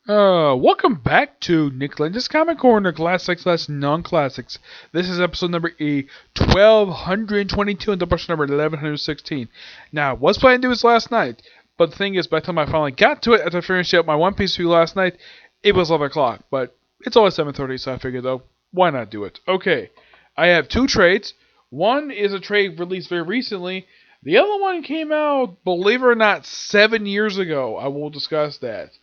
Welcome back to Nick Lenz's Comic Corner, Classics / Non-Classics. This is episode number 1222 and Doubleshot number 1116. Now, I was planning to do this last night, but the thing is, by the time I finally got to it, after finishing up my One Piece review last night, it was 11 o'clock, but it's only 7:30, so I figured, though, why not do it? Okay, I have two trades. One is a trade released very recently. The other one came out, believe it or not, 7 years ago. I will discuss that.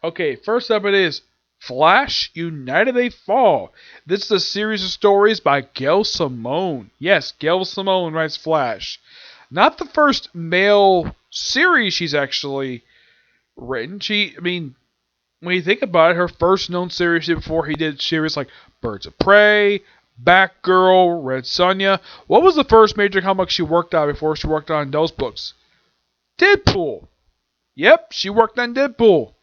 Okay, first up it is Flash United They Fall. This is a series of stories by Gail Simone. Yes, Gail Simone writes Flash. Not the first male series she's actually written. When you think about it, her first known series she did before he did series like Birds of Prey, Batgirl, Red Sonja. What was the first major comic she worked on before she worked on those books? Deadpool. Yep, she worked on Deadpool.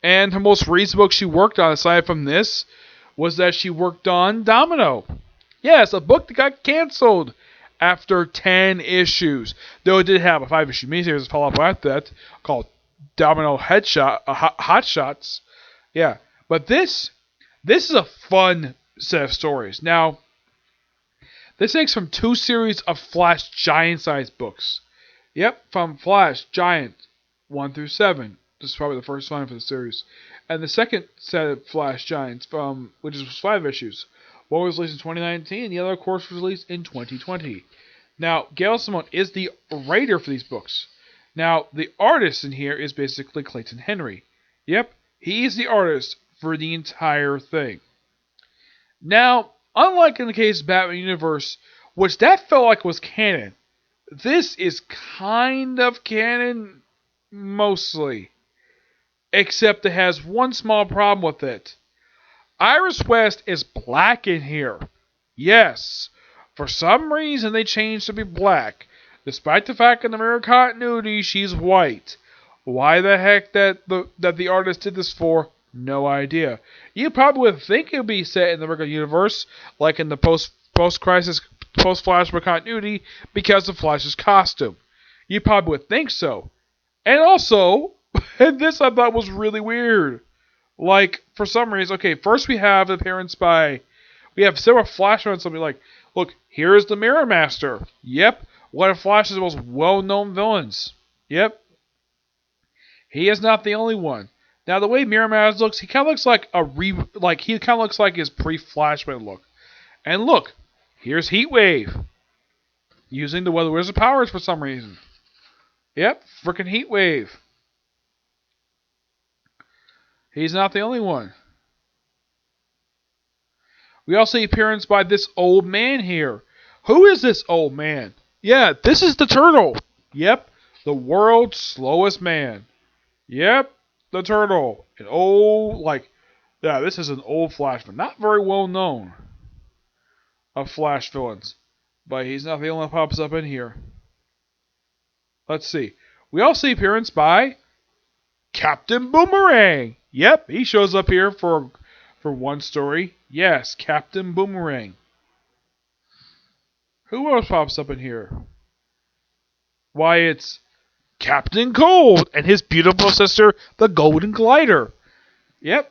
And her most recent book she worked on, aside from this, was that she worked on Domino. Yes, a book that got canceled after 10 issues. Though it did have a 5-issue miniseries to follow up after that called Domino Hot Shots. Yeah, but this is a fun set of stories. Now, this takes from two series of Flash Giant-sized books. Yep, from Flash Giant 1 through 7. This is probably the first one for the series. And the second set of Flash Giants, which is 5 issues. One was released in 2019, and the other, of course, was released in 2020. Now, Gail Simone is the writer for these books. Now, the artist in here is basically Clayton Henry. Yep, he is the artist for the entire thing. Now, unlike in the case of Batman Universe, which that felt like was canon, this is kind of canon, mostly. Except it has one small problem with it. Iris West is black in here. Yes. For some reason they changed to be black. Despite the fact in the mirror continuity she's white. Why the heck that the artist did this for? No idea. You probably would think it would be set in the regular universe, like in the post-crisis, post-Flashpoint continuity, because of Flash's costume. You probably would think so. And also, and this I thought was really weird. Like, for some reason, okay, first we have the appearance we have several Flash moments, something like, look, here is the Mirror Master. Yep, one of Flash's most well-known villains. Yep. He is not the only one. Now, the way Mirror Master looks, he kind of looks like his pre-Flashpoint look. And look, here's Heatwave. Using the Weather Wizard powers for some reason. Yep, frickin' Heatwave. He's not the only one. We also see appearance by this old man here. Who is this old man? Yeah, this is the Turtle. Yep, the world's slowest man. Yep, the Turtle. This is an old Flash, but not very well known of Flash villains. But he's not the only one that pops up in here. Let's see. We also see appearance by Captain Boomerang. Yep, he shows up here for one story. Yes, Captain Boomerang. Who else pops up in here? Why, it's Captain Cold and his beautiful sister, the Golden Glider. Yep.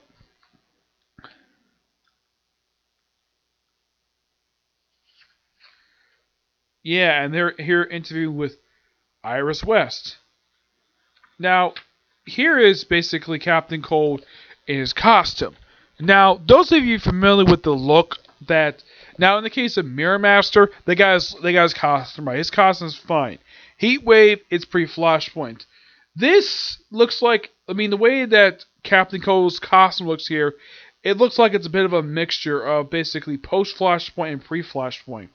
Yeah, and they're here interviewing with Iris West. Now, here is basically Captain Cold in his costume. Now, those of you familiar with the look that... Now, in the case of Mirror Master, they got his costume right. His costume's fine. Heatwave, it's pre-Flashpoint. This looks like... the way that Captain Cold's costume looks here, it looks like it's a bit of a mixture of basically post-Flashpoint and pre-Flashpoint.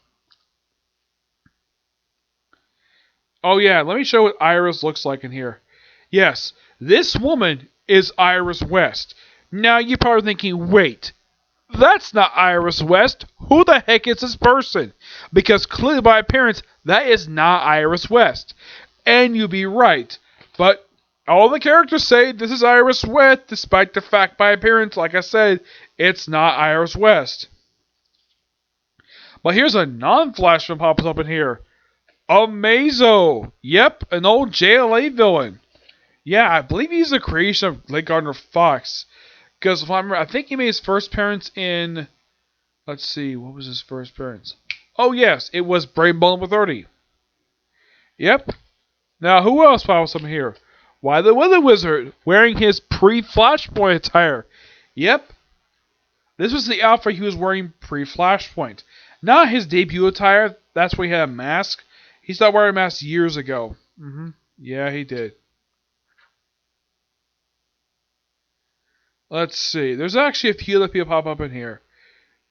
Oh yeah, let me show what Iris looks like in here. Yes, this woman is Iris West. Now you're probably thinking, wait, that's not Iris West. Who the heck is this person? Because clearly by appearance, that is not Iris West. And you'd be right. But all the characters say this is Iris West, despite the fact by appearance, like I said, it's not Iris West. But here's a non-Flash one pops up in here. Amazo. Yep, an old JLA villain. Yeah, I believe he's a creation of Lake Gardner Fox. Because if I remember, I think he made his first appearance in. Let's see, what was his first appearance? Oh yes, it was Brave Bull number 30. Yep. Now who else pops up here? Why the Weather Wizard wearing his pre-Flashpoint attire? Yep. This was the outfit he was wearing pre-Flashpoint. Not his debut attire. That's where he had a mask. He stopped wearing a mask years ago. Yeah, he did. Let's see. There's actually a few other people pop up in here.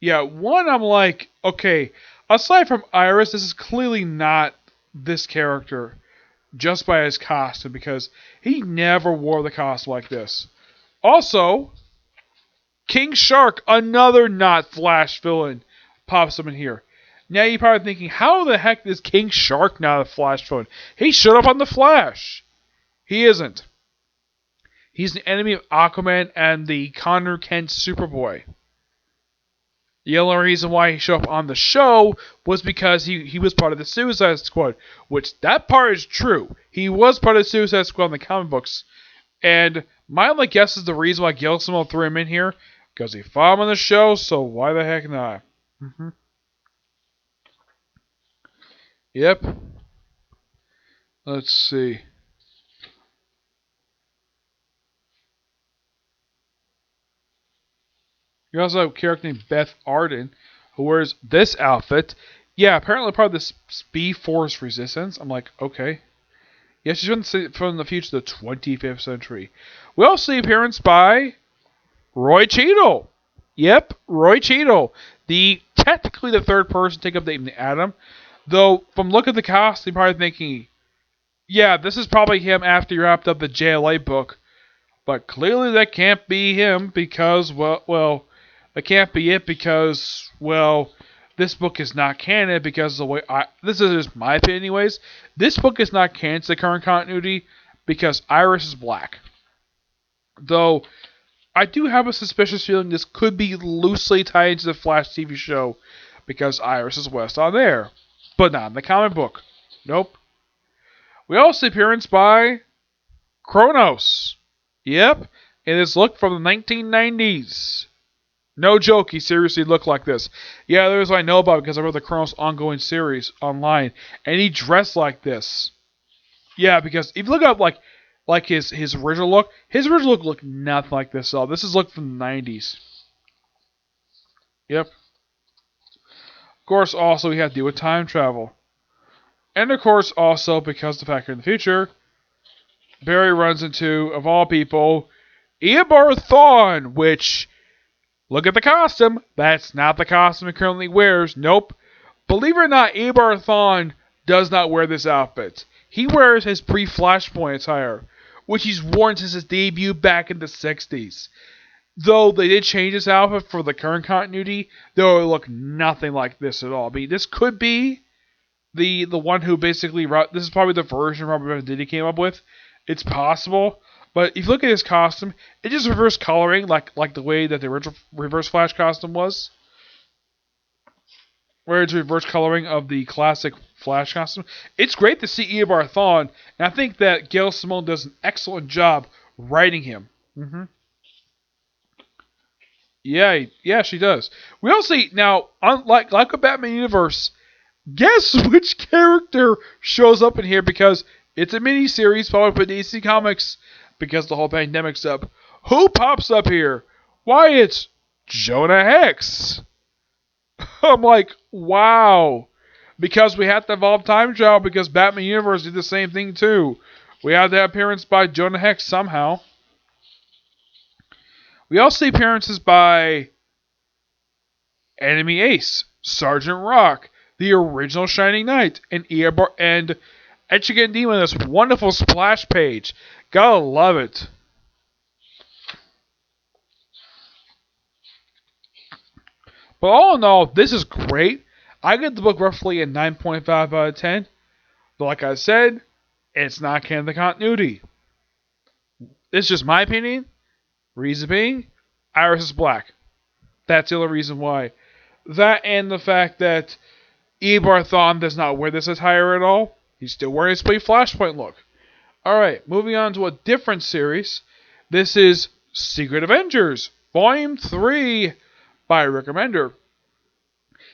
Yeah, one I'm like, okay, aside from Iris, this is clearly not this character just by his costume because he never wore the costume like this. Also, King Shark, another not Flash villain, pops up in here. Now you're probably thinking, how the heck is King Shark not a Flash villain? He showed up on the Flash. He isn't. He's an enemy of Aquaman and the Connor Kent Superboy. The only reason why he showed up on the show was because he was part of the Suicide Squad, which that part is true. He was part of the Suicide Squad in the comic books. And my only guess is the reason why Gail Simone threw him in here, because he fought him on the show, so why the heck not? Yep. Let's see. You also have a character named Beth Arden, who wears this outfit. Yeah, apparently part of the Speed Force Resistance. I'm like, okay. Yeah, she's from the future, the 25th century. We also see appearance by Roy Cheadle. Yep, Roy Cheadle. Technically the third person to take up the name Atom. Though, from look at the costume, you're probably thinking, yeah, this is probably him after you wrapped up the JLA book. But clearly that can't be him because, well, that can't be it because, well, this book is not canon because of the way this is just my opinion anyways. This book is not canon to the current continuity because Iris is black. Though, I do have a suspicious feeling this could be loosely tied into the Flash TV show because Iris is West on there. But not in the comic book. Nope. We also see appearance by Kronos. Yep, in his look from the 1990s. No joke, he seriously looked like this. Yeah, there's what I know about it because I read the Kronos ongoing series online, and he dressed like this. Yeah, because if you look up like his original look looked nothing like this at all. This is look from the 90s. Yep. Of course, also we have to deal with time travel. And of course, also because the fact in the future, Barry runs into, of all people, Eobard Thawne, which, look at the costume. That's not the costume he currently wears. Nope. Believe it or not, Eobard Thawne does not wear this outfit. He wears his pre-Flashpoint attire, which he's worn since his debut back in the 60s. Though they did change his outfit for the current continuity, though it look nothing like this at all. I mean, this could be the one who basically, this is probably the version Robert Venditti came up with. It's possible. But if you look at his costume, it's just reverse coloring, like the way that the original Reverse Flash costume was. Where it's reverse coloring of the classic Flash costume. It's great to see Eobard Thawne, and I think that Gail Simone does an excellent job writing him. Yeah, she does. We also see, now, like a Batman universe, guess which character shows up in here because it's a mini-series followed by DC Comics because the whole pandemic's up. Who pops up here? Why, it's Jonah Hex. I'm like, wow. Because we have to evolve time travel because Batman Universe did the same thing too. We have the appearance by Jonah Hex somehow. We also see appearances by Enemy Ace, Sergeant Rock, the original Shining Knight, and Etrigan Demon, this wonderful splash page. Gotta love it. But all in all, this is great. I get the book roughly a 9.5 out of 10. But like I said, it's not canon to the continuity. It's just my opinion. Reason being, Iris is black. That's the only reason why. That and the fact that Eobard Thawne does not wear this attire at all. He's still wearing his Flashpoint look. Alright, moving on to a different series. This is Secret Avengers, Volume 3 by Rick Remender.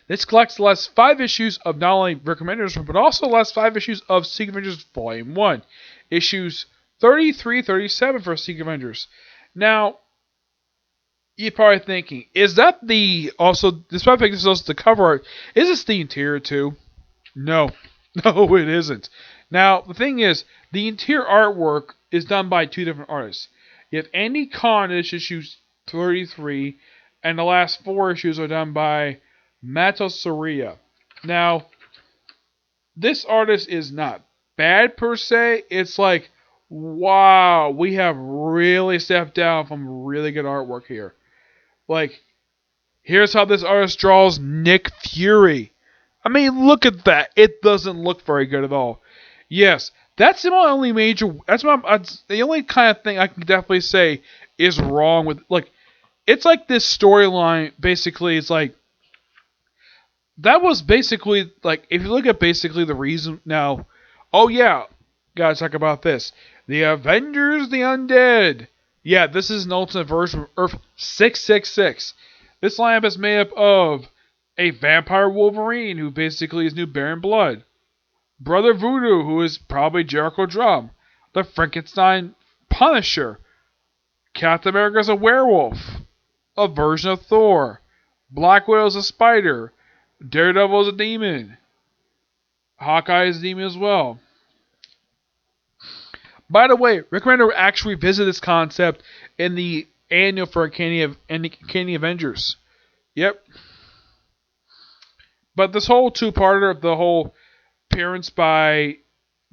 This collects the last 5 issues of not only Rick Remender's, but also the last 5 issues of Secret Avengers Volume 1. Issues 33-37 for Secret Avengers. Now, you're probably thinking, is that despite the fact this is also the cover art, is this the interior too? No. No, it isn't. Now, the thing is, the interior artwork is done by 2 different artists. You have Andy Kahn, issue 33, and the last 4 issues are done by Mato Soria. Now, this artist is not bad per se. It's like, wow, we have really stepped down from really good artwork here. Like, here's how this artist draws Nick Fury. I mean, look at that. It doesn't look very good at all. Yes, that's the only the only kind of thing I can definitely say is wrong with, like, it's like this storyline, basically, it's like, that was basically, like, if you look at basically the reason, now, oh yeah, gotta talk about this. The Avengers, the Undead. Yeah, this is an alternate version of Earth 666. This lineup is made up of a vampire Wolverine, who basically is new Baron Blood. Brother Voodoo, who is probably Jericho Drum. The Frankenstein Punisher. Captain America's a werewolf. A version of Thor. Black Widow's a spider. Daredevil's a demon. Hawkeye is a demon as well. By the way, Rick Remender actually visited this concept in the annual for Uncanny Avengers. Yep. But this whole two-parter of the whole appearance by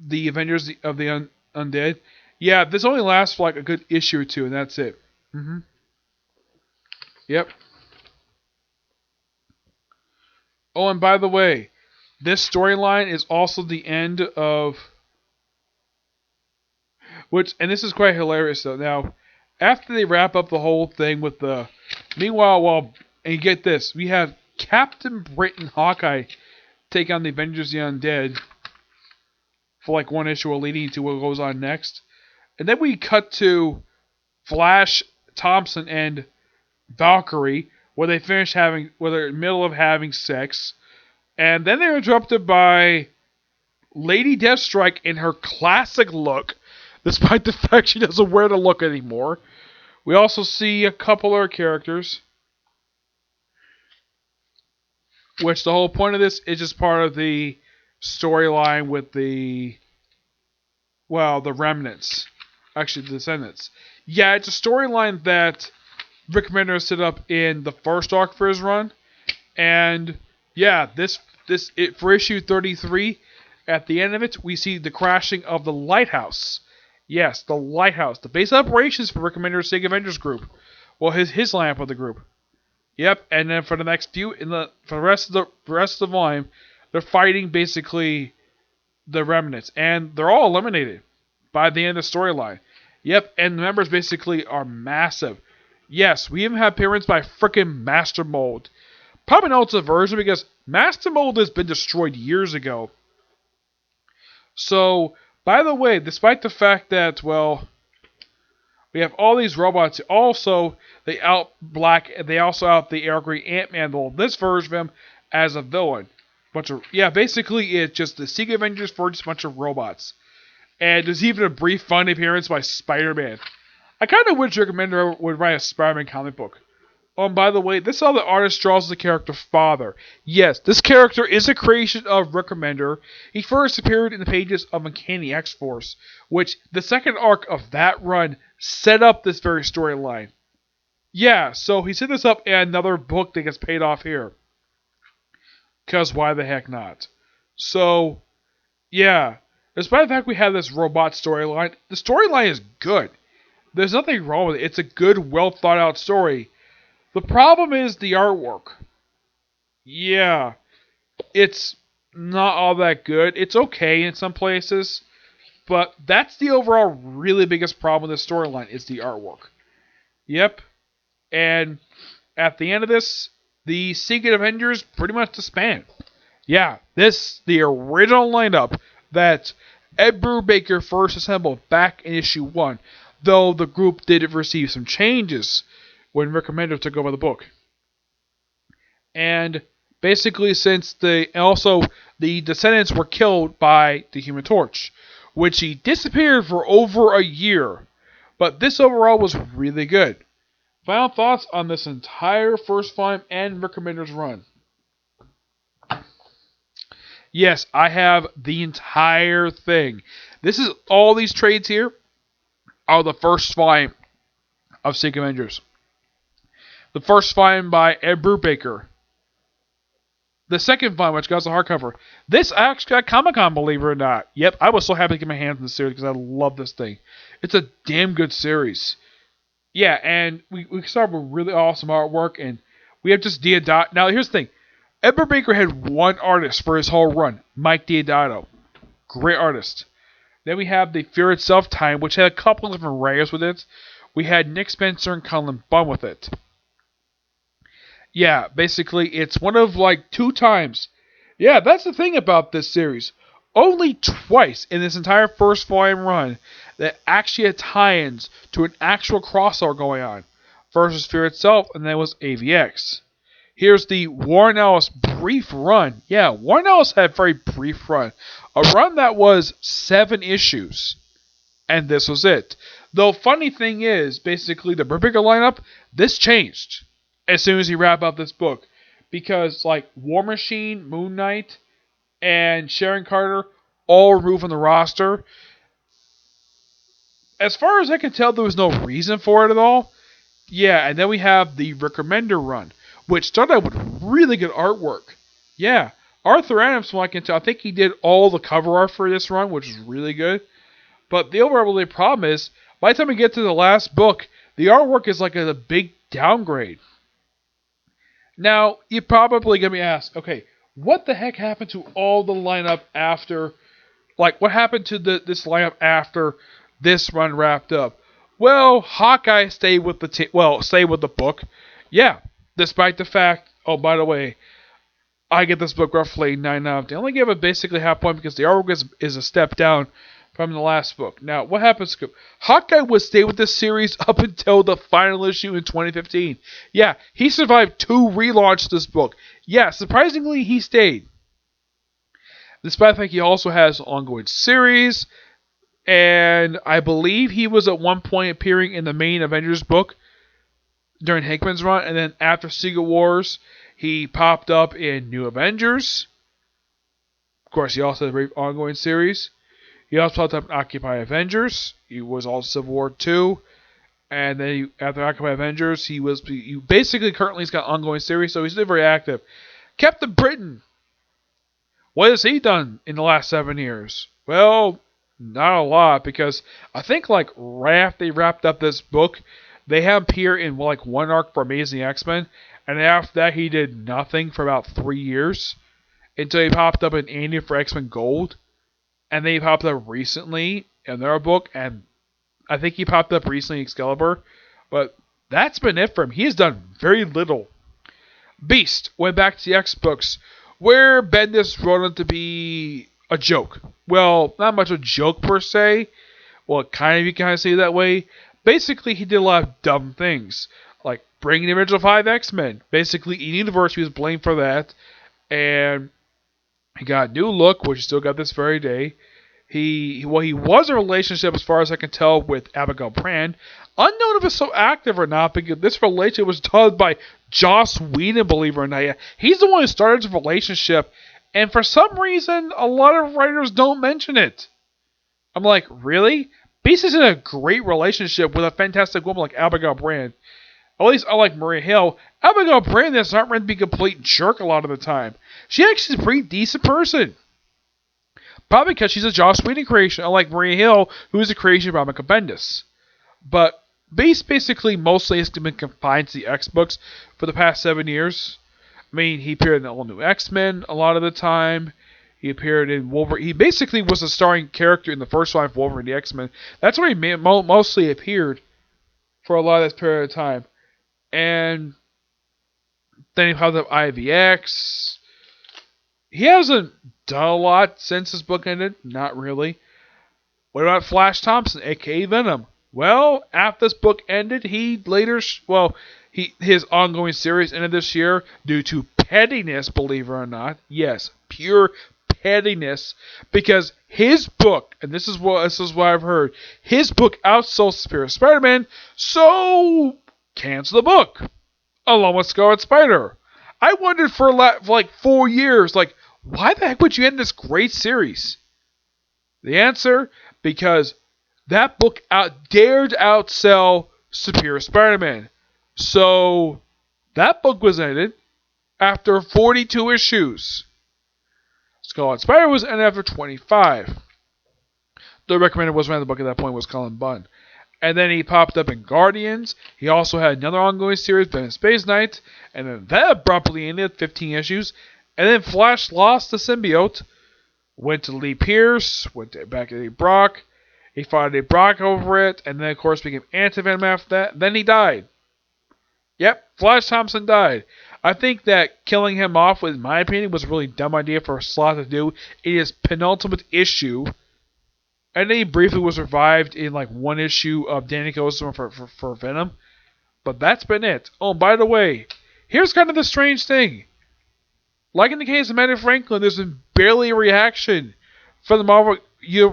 the Avengers of the Undead, yeah, this only lasts for like a good issue or 2, and that's it. Yep. Oh, and by the way, this storyline is also the end of... and this is quite hilarious though. Now, after they wrap up the whole thing with the... Meanwhile, and you get this, we have Captain Britain Hawkeye take on the Avengers the Undead for like 1 issue, leading to what goes on next. And then we cut to Flash Thompson and Valkyrie, where they're in the middle of having sex. And then they're interrupted by Lady Deathstrike in her classic look, despite the fact she doesn't wear the look anymore. We also see a couple other characters, which the whole point of this is just part of the storyline with the remnants. Actually, the descendants. Yeah, it's a storyline that Rick Remender set up in the first arc for his run. And yeah, for issue 33, at the end of it, we see the crashing of the lighthouse. Yes, the lighthouse. The base operations for Rick Remender's Secret Avengers group. Well, his lineup of the group. Yep, and then for the next few, for the rest of the volume, they're fighting basically the remnants, and they're all eliminated by the end of the storyline. Yep, and the members basically are massive. Yes, we even have appearance by frickin' Master Mold. Probably know it's a version because Master Mold has been destroyed years ago. So, by the way, despite the fact that, well, we have all these robots, also they out the Eric Green Ant-Man, well, this version of him as a villain. Basically it's just the Secret Avengers for just a bunch of robots. And there's even a brief fun appearance by Spider-Man. I kind of wish Rick Remender would write a Spider-Man comic book. Oh, and by the way, this is how the artist draws the character Father. Yes, this character is a creation of Rick Remender. He first appeared in the pages of Uncanny X-Force, which the second arc of that run set up this very storyline. Yeah, so he set this up in another book that gets paid off here. Because why the heck not? So, yeah. Despite the fact we have this robot storyline, the storyline is good. There's nothing wrong with it. It's a good, well thought out story. The problem is the artwork. Yeah. It's not all that good. It's okay in some places. But that's the overall really biggest problem with the storyline, is the artwork. Yep. And at the end of this, the Secret Avengers pretty much disband. Yeah, the original lineup that Ed Brubaker first assembled back in issue 1, though the group did receive some changes when Rick Remender took over the book. And basically, since the Descendants were killed by the Human Torch, which he disappeared for over a year. But this overall was really good. Final thoughts on this entire first volume and Rick Remender's run. Yes, I have the entire thing. This is all these trades here are the first volume of Secret Avengers. The first volume by Ed Brubaker. The second volume, which got the hardcover. This actually got Comic-Con, believe it or not. Yep, I was so happy to get my hands on this series because I love this thing. It's a damn good series. Yeah, and we started with really awesome artwork, and we have just Diodato. Now, here's the thing. Ed Brubaker had one artist for his whole run, Mike Diodato. Great artist. Then we have the Fear Itself time, which had a couple of different writers with it. We had Nick Spencer and Colin Bunn with it. Yeah, basically, it's one of like 2 times. Yeah, that's the thing about this series. Only twice in this entire first volume run that actually had tie-ins to an actual crossover going on. First was Fear Itself, and then was AVX. Here's the Warren Ellis brief run. Yeah, Warren Ellis had a very brief run. A run that was 7 issues. And this was it. The funny thing is, basically, the Brubaker lineup, this changed as soon as he wrapped up this book. Because, like, War Machine, Moon Knight, and Sharon Carter all removed from the roster. As far as I can tell, there was no reason for it at all. Yeah, and then we have the Rick Remender run, which started out with really good artwork. Yeah, Arthur Adams, from what I can tell, I think he did all the cover art for this run, which is really good. But the overall problem is, by the time we get to the last book, the artwork is like a big downgrade. Now, you're probably going to be asked, okay, what the heck happened to all the lineup after, like, what happened to this lineup after this run wrapped up? Well, Hawkeye stayed with the book. Yeah, despite the fact, oh, by the way, I get this book roughly 9 out of 10. I only give it basically half point because the artwork is a step down from the last book. Now, what happens? Hawkeye would stay with this series up until the final issue in 2015. Yeah, he survived 2 relaunches of this book. Yeah, surprisingly, he stayed. Despite the fact he also has an ongoing series, and I believe he was at one point appearing in the main Avengers book during Hickman's run, and then after Secret Wars, he popped up in New Avengers. Of course, he also has a very ongoing series. He also popped up in Occupy Avengers. He was also Civil War 2. And then after Occupy Avengers, he basically currently he's got an ongoing series, so he's still very active. Captain Britain. What has he done in the last 7 years? Well, not a lot, because I think like right after they wrapped up this book, they had him appear in like one arc for Amazing X-Men, and after that he did nothing for about 3 years, until he popped up in Andy for X-Men Gold. And then he popped up recently in their book, and I think he popped up recently in Excalibur. But that's been it for him. He has done very little. Beast went back to the X books, where Bendis wrote him to be a joke. Well, not much a joke per se. Well, you kind of say it that way. Basically, he did a lot of dumb things, like bringing the original 5 X-Men. Basically, in universe, he was blamed for that, and he got a new look, which he still got this very day. He was in a relationship, as far as I can tell, with Abigail Brand. Unknown if it's so active or not, because this relationship was done by Joss Whedon, believe it or not. He's the one who started this relationship, and for some reason, a lot of writers don't mention it. I'm like, really? Beast is in a great relationship with a fantastic woman like Abigail Brand. At least unlike Maria Hill, Abigail Brand is not meant to be a complete jerk a lot of the time. She actually is a pretty decent person. Probably because she's a Joss Whedon creation, unlike Maria Hill, who is a creation by Michael Bendis. But Beast basically mostly has been confined to the X-books for the past 7 years. I mean, he appeared in the all-new X-Men a lot of the time. He appeared in Wolverine. He basically was a starring character in the first line of Wolverine the X-Men. That's where he mostly appeared for a lot of this period of time. And then he popped up IVX. He hasn't done a lot since his book ended. Not really. What about Flash Thompson, a.k.a. Venom? Well, after this book ended, he his ongoing series ended this year due to pettiness, believe it or not. Yes, pure pettiness, because his book, and this is what I've heard, his book outsold Superior Spider-Man, so cancel the book along with Scarlet Spider. I wondered for like 4 years, like, why the heck would you end this great series? The answer, because that book dared outsell Superior Spider-Man. So that book was ended after 42 issues. Scarlet Spider was ended after 25. The Rick Remender was around the book at that point was Cullen Bunn. And then he popped up in Guardians. He also had another ongoing series, Ben Space Knight. And then that abruptly ended, 15 issues. And then Flash lost the symbiote. Went to Lee Pierce. Went back to Eddie Brock. He fought Eddie Brock over it. And then, of course, became Anti-Venom after that. Then he died. Yep, Flash Thompson died. I think that killing him off, in my opinion, was a really dumb idea for Slott to do in his penultimate issue. And then he briefly was revived in like one issue of Danny Coulson for Venom. But that's been it. Oh, by the way, here's kind of the strange thing. Like in the case of Amanda Franklin, there's been barely a reaction from the Marvel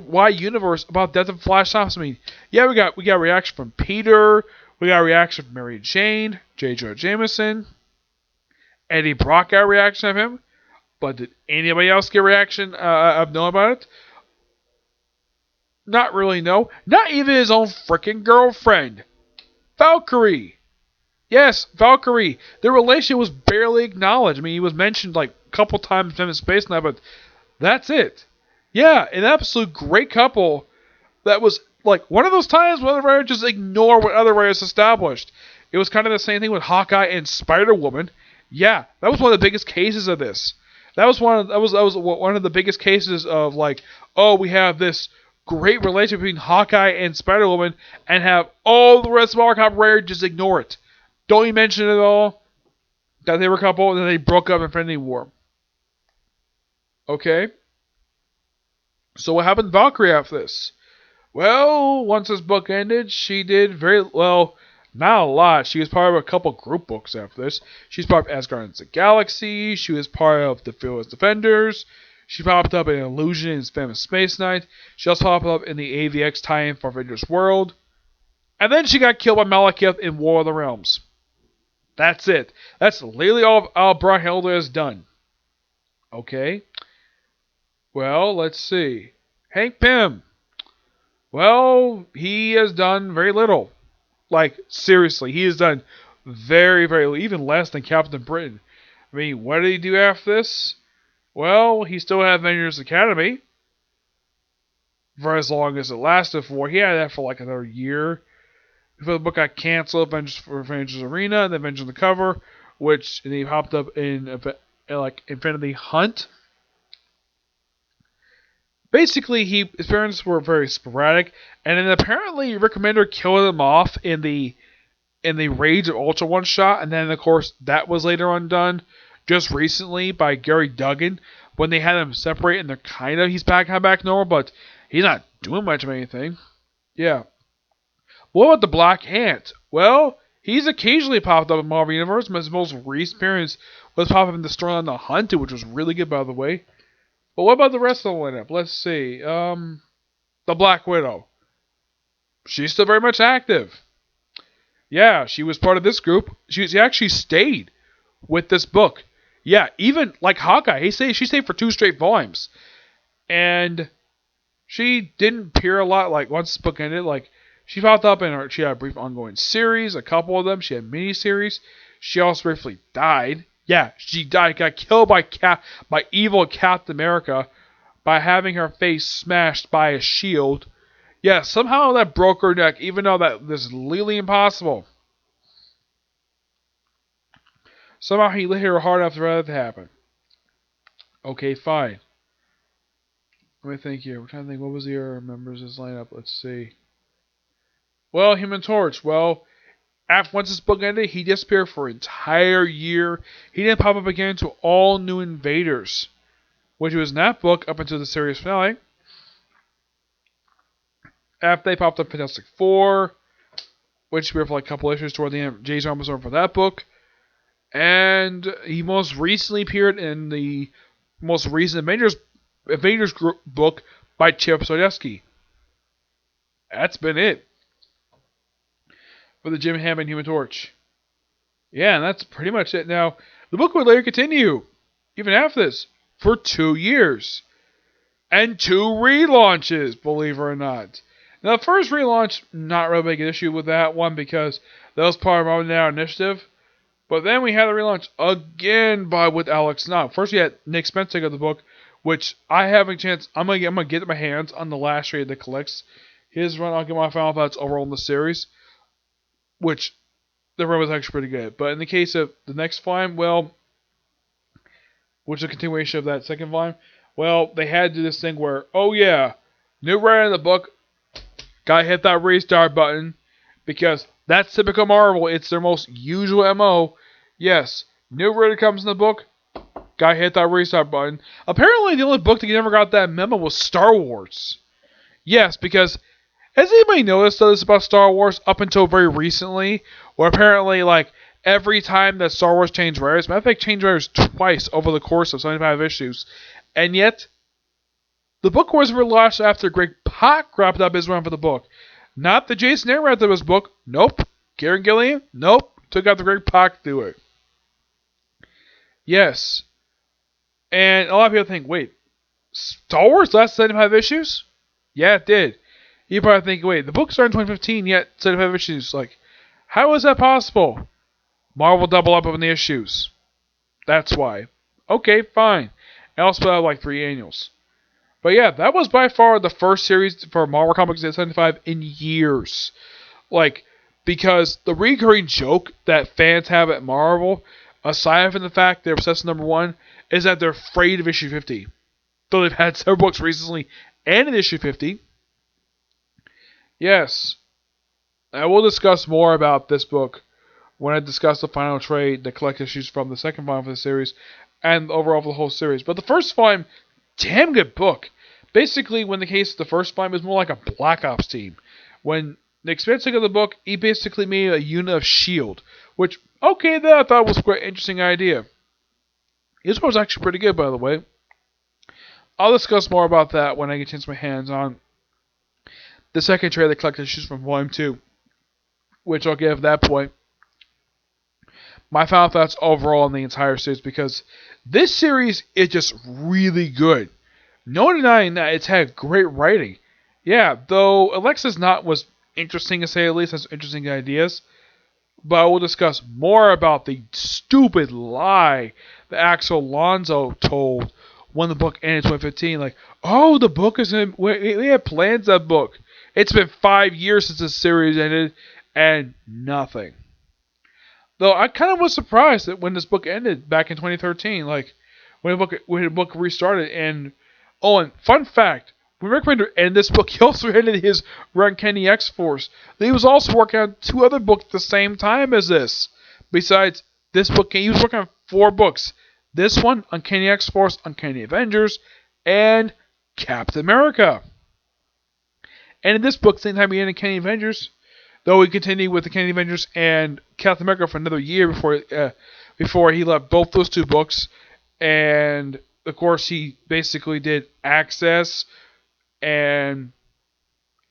wide universe about Death of Flash Thompson. I mean, yeah, we got a reaction from Peter. We got a reaction from Mary Jane, J. Jonah Jameson. Eddie Brock got a reaction of him. But did anybody else get a reaction of knowing about it? Not really, no. Not even his own freaking girlfriend. Valkyrie. Yes, Valkyrie. Their relationship was barely acknowledged. I mean, he was mentioned like a couple times in Space Knight, but that's it. Yeah, an absolute great couple that was like one of those times where other writers just ignore what other writers established. It was kind of the same thing with Hawkeye and Spider-Woman. Yeah, that was one of the biggest cases of this. That was one of the biggest cases of like, oh, we have this great relationship between Hawkeye and Spider-Woman and have all the rest of our copywriters just ignore it. Don't even mention it at all that they were a couple and then they broke up in Infinity War. Okay? So what happened to Valkyrie after this? Well, once this book ended, she did very well. Not a lot. She was part of a couple group books after this. She's part of Asgardians of the Galaxy. She was part of the Fearless Defenders. She popped up in Illusion in Famous Space Knight. She also popped up in the AVX tie-in for Avengers World. And then she got killed by Malekith in War of the Realms. That's it. That's literally all Brian Helder has done. Okay. Well, let's see. Hank Pym. Well, he has done very little. Like, seriously, he has done very, very little. Even less than Captain Britain. I mean, what did he do after this? Well, he still had Avengers Academy. For as long as it lasted for. He had that for like another year. Before the book got canceled, Avengers Arena, and then Avengers the Cover, and he popped up in like Infinity Hunt. Basically, his appearances were very sporadic, and then apparently Rick Remender killed him off in the Rage of Ultra one shot, and then of course that was later on done just recently by Gary Duggan when they had him separate, and he's back normal, but he's not doing much of anything. Yeah. What about the Black Ant? Well, he's occasionally popped up in Marvel Universe, but his most recent appearance was popping up in the storyline The Hunted, which was really good, by the way. But what about the rest of the lineup? Let's see. The Black Widow. She's still very much active. Yeah, she was part of this group. She actually stayed with this book. Yeah, even like Hawkeye, she stayed for 2 straight volumes. And she didn't appear a lot. Like, once this book ended, like, she popped up she had a brief ongoing series, a couple of them. She had miniseries. She also briefly died. Yeah, she died. Got killed by evil Captain America by having her face smashed by a shield. Yeah, somehow that broke her neck, even though that this is legally impossible. Somehow he hit her hard enough for that to happen. Okay, fine. Let me think here. I'm trying to think. What was the other members of this lineup? Let's see. Well, Human Torch. Well, once this book ended, he disappeared for an entire year. He didn't pop up again until All New Invaders, which was in that book up until the series finale. After they popped up Fantastic Four, which appeared for like a couple issues toward the end of Jay's Armstrong for that book. And he most recently appeared in the most recent Avengers book by Chip Zdarsky. That's been it for the Jim Hammond Human Torch. Yeah, and that's pretty much it. Now, the book would later continue, even after this, for 2 years. And 2 relaunches, believe it or not. Now, the first relaunch, not really big an issue with that one because that was part of our Now initiative. But then we had a relaunch again with Alex Knopp. First, we had Nick Spencer of the book, which I have a chance. I'm gonna get my hands on the last trade that collects his run. I'll get my final thoughts overall in the series, which the run was actually pretty good. But in the case of the next volume, well, which is a continuation of that second volume, well, they had to do this thing where, oh yeah, new writer in the book, gotta hit that restart button, because that's typical Marvel. It's their most usual MO. Yes, new writer comes in the book, gotta hit that restart button. Apparently, the only book that never got that memo was Star Wars. Yes, because has anybody noticed this about Star Wars up until very recently? Where apparently, like, every time that Star Wars changed writers, matter of fact, changed writers twice over the course of 75 issues. And yet, the book was relaunched after Greg Pak wrapped up his run for the book. Not the Jason Aaron wrapped up his book. Nope. Kieran Gillian? Nope. Took out the Greg Pak to do it. Yes. And a lot of people think, wait, Star Wars lasted 75 issues? Yeah, it did. You probably think, wait, the book started in 2015, yet 75 issues. Like, how is that possible? Marvel double up on the issues. That's why. Okay, fine. I also have like 3 annuals. But yeah, that was by far the first series for Marvel Comics at 75 in years. Like, because the recurring joke that fans have at Marvel, aside from the fact they're obsessed with #1, is that they're afraid of issue 50. Though they've had several books recently and in issue 50. Yes. I will discuss more about this book when I discuss the final trade, the collect issues from the second volume of the series, and overall for the whole series. But the first volume, damn good book. Basically, when the case of the first volume is more like a Black Ops team. When Nick Spencer got the book, he basically made a unit of S.H.I.E.L.D., which, okay, that I thought was quite an interesting idea. This was actually pretty good, by the way. I'll discuss more about that when I get a chance to my hands on the second trade that collected issues from Volume 2, which I'll give at that point my final thoughts overall on the entire series, because this series is just really good. No denying that it's had great writing. Yeah, though Alexis Knott was interesting to say the least, has interesting ideas. But I will discuss more about the stupid lie that Axel Alonso told when the book ended in 2015. Like, oh, the book is in... We had plans that book. It's been 5 years since the series ended, and nothing. Though I kind of was surprised that when this book ended back in 2013, like, when the book restarted, and... Oh, and fun fact, when Rick Remender ended this book, he also ended his Uncanny X-Force. He was also working on 2 other books at the same time as this. Besides this book, he was working on 4 books. This one, Uncanny X-Force, Uncanny Avengers, and Captain America. And in this book, same time he ended Uncanny Avengers, though he continued with the Uncanny Avengers and Captain America for another year before he left both those 2 books. And of course, he basically did Access, and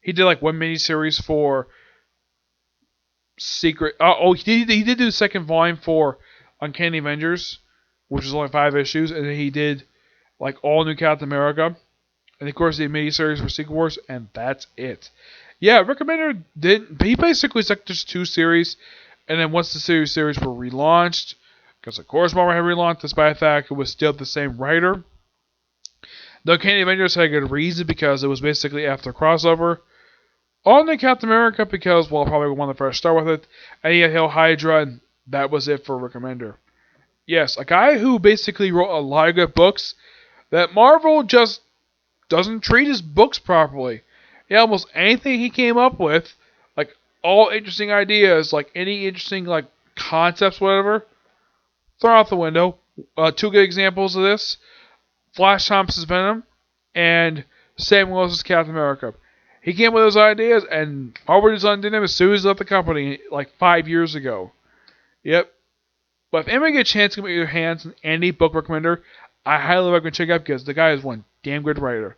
he did like one miniseries for Secret. He did do the second volume for Uncanny Avengers, which was only 5 issues, and then he did like all new Captain America, and of course the miniseries for Secret Wars, and that's it. Yeah, Rick Remender he basically stuck to 2 series, and then once the series were relaunched, because of course Marvel had relaunched, despite the fact it was still the same writer. The Uncanny Avengers had a good reason, because it was basically after crossover. Only Captain America, because, well, probably one of the first to start with it. And he had Hail Hydra, and that was it for Rick Remender. Yes, a guy who basically wrote a lot of good books that Marvel just doesn't treat his books properly. Yeah, almost anything he came up with, like all interesting ideas, like any interesting like concepts, whatever, throw out the window. 2 good examples of this: Flash Thompson's Venom and Sam Wilson's Captain America. He came up with those ideas, and Marvel Design did him as soon as he left the company like 5 years ago. Yep. But if anybody gets a chance to get your hands on any book recommender, I highly recommend check out because the guy is one damn good writer.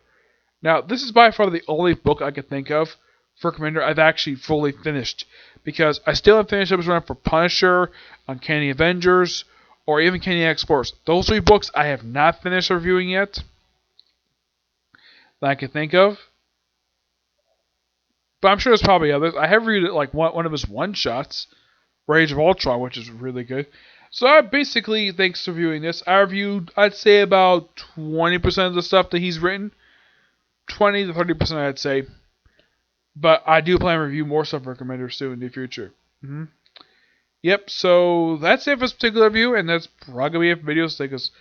Now, this is by far the only book I can think of for recommender I've actually fully finished because I still haven't finished episode 1 for Punisher, Uncanny Avengers, or even Uncanny X-Force. Those 3 books I have not finished reviewing yet that I can think of. But I'm sure there's probably others. I have read like one of his one-shots, Rage of Ultron, which is really good. So I basically, thanks for viewing this, I reviewed, I'd say about 20% of the stuff that he's written. 20 to 30% I'd say. But I do plan to review more stuff for recommenders soon in the future. Yep, so that's it for this particular review, and that's probably it for videos today, because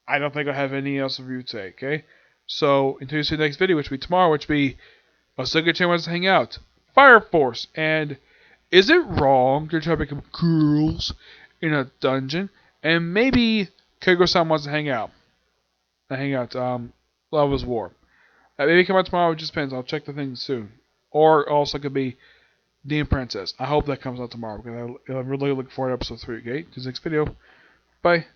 I don't think I'll have anything else to review today, okay? So, until you see the next video, which will be tomorrow, which will be a second chance wants to hang out. Fire Force, and is it wrong to try to become girls in a dungeon? And maybe Kegro-san wants to hang out. Love is War. Maybe come out tomorrow, it just depends. I'll check the thing soon. Or also it could be Dean Princess. I hope that comes out tomorrow because I really look forward to episode 3, okay? To the next video. Bye.